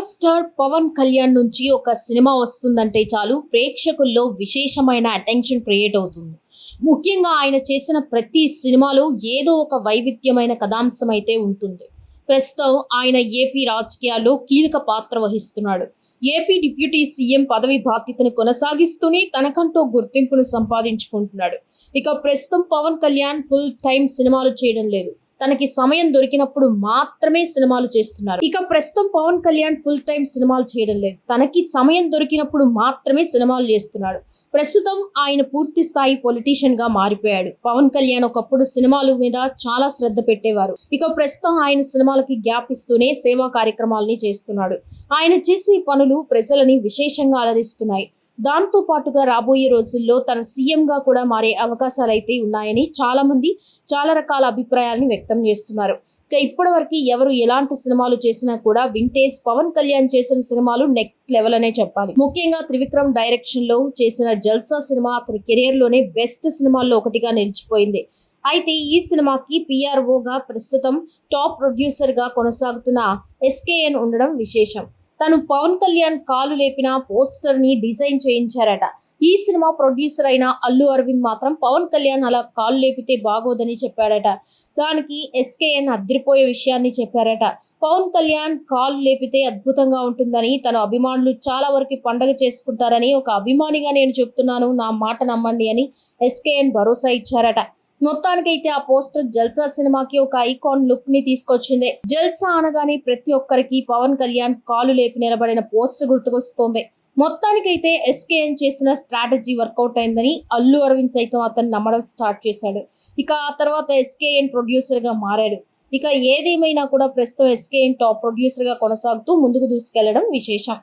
Megastar Pawan Kalyan నుంచి ఒక cinema వస్తుందంటే చాలు ప్రేక్షకుల్లో విశేషమైన అటెన్షన్ క్రియేట్ అవుతుంది. ముఖ్యంగా ఆయన చేసిన ప్రతి సినిమాలో ఏదో ఒక వైవిధ్యమైన కథాంశం అయితే ఉంటుంది. ప్రస్తుతం ఆయన ఏపీ రాజకీయాల్లో కీలక పాత్ర వహిస్తున్నాడు. ఏపీ డిప్యూటీ సీఎం పదవి బాధ్యతను కొనసాగిస్తూనే తనకంటూ గుర్తింపును సంపాదించుకుంటున్నాడు. ఇక ప్రస్తుతం పవన్ కళ్యాణ్ ఫుల్ టైం సినిమాలు చేయడం లేదు. తనకి సమయం దొరికినప్పుడు మాత్రమే సినిమాలు చేస్తున్నారు. ఇక ప్రస్తుతం పవన్ కళ్యాణ్ ఫుల్ టైం సినిమాలు చేయడం లేదు. తనకి సమయం దొరికినప్పుడు మాత్రమే సినిమాలు చేస్తున్నాడు. ప్రస్తుతం ఆయన పూర్తి స్థాయి పొలిటీషియన్ గా మారిపోయాడు. పవన్ కళ్యాణ్ ఒకప్పుడు సినిమాల మీద చాలా శ్రద్ధ పెట్టేవారు. ఇక ప్రస్తుతం ఆయన సినిమాలకి గ్యాప్ ఇస్తూనే సేవా కార్యక్రమాలని చేస్తున్నాడు. ఆయన చేసే పనులు ప్రజలని విశేషంగా అలరిస్తున్నాయి. దాంతో పాటుగా రాబోయే రోజుల్లో తన సీఎంగా కూడా మారే అవకాశాలైతే ఉన్నాయని చాలా మంది చాలా రకాల అభిప్రాయాలను వ్యక్తం చేస్తున్నారు. ఇక ఇప్పటివరకు ఎవరు ఎలాంటి సినిమాలు చేసినా కూడా వింటేజ్ పవన్ కళ్యాణ్ చేసిన సినిమాలు నెక్స్ట్ లెవెల్ అనే చెప్పాలి. ముఖ్యంగా త్రివిక్రమ్ డైరెక్షన్ లో చేసిన జల్సా సినిమా అతని కెరియర్ లోనే బెస్ట్ సినిమాల్లో ఒకటిగా నిలిచిపోయింది. అయితే ఈ సినిమాకి పిఆర్ఓగా ప్రస్తుతం టాప్ ప్రొడ్యూసర్ గా కొనసాగుతున్న ఎస్కేఎన్ ఉండడం విశేషం. తను పవన్ కళ్యాణ్ కాలు లేపిన పోస్టర్ ని డిజైన్ చేయించారట. ఈ సినిమా ప్రొడ్యూసర్ అయిన అల్లు అరవింద్ మాత్రం పవన్ కళ్యాణ్ అలా కాలు లేపితే బాగోదని చెప్పాడట. దానికి ఎస్కేఎన్ అదిరిపోయే విషయాన్ని చెప్పారట. పవన్ కళ్యాణ్ కాలు లేపితే అద్భుతంగా ఉంటుందని, తన అభిమానులు చాలా వరకు పండగ చేసుకుంటారని ఒక అభిమానిగా నేను చెప్తున్నాను, నా మాట నమ్మండి అని ఎస్కేఎన్ భరోసా ఇచ్చారట. మొత్తానికైతే ఆ పోస్టర్ జల్సా సినిమాకి ఒక ఐకాన్ లుక్ ని తీసుకొచ్చింది. జల్సా అనగానే ప్రతి ఒక్కరికి పవన్ కళ్యాణ్ కాలు లేపి నిలబడిన పోస్టర్ గుర్తుకొస్తోంది. మొత్తానికైతే ఎస్కేఎన్ చేసిన స్ట్రాటజీ వర్కౌట్ అయిందని అల్లు అరవింద్ సైతం అతను నమ్మడం స్టార్ట్ చేశాడు. ఇక ఆ తర్వాత ఎస్కేఎన్ ప్రొడ్యూసర్ గా మారాడు. ఇక ఏదేమైనా కూడా ప్రస్తుతం ఎస్కేఎన్ టాప్ ప్రొడ్యూసర్ గా కొనసాగుతూ ముందుకు దూసుకెళ్లడం విశేషం.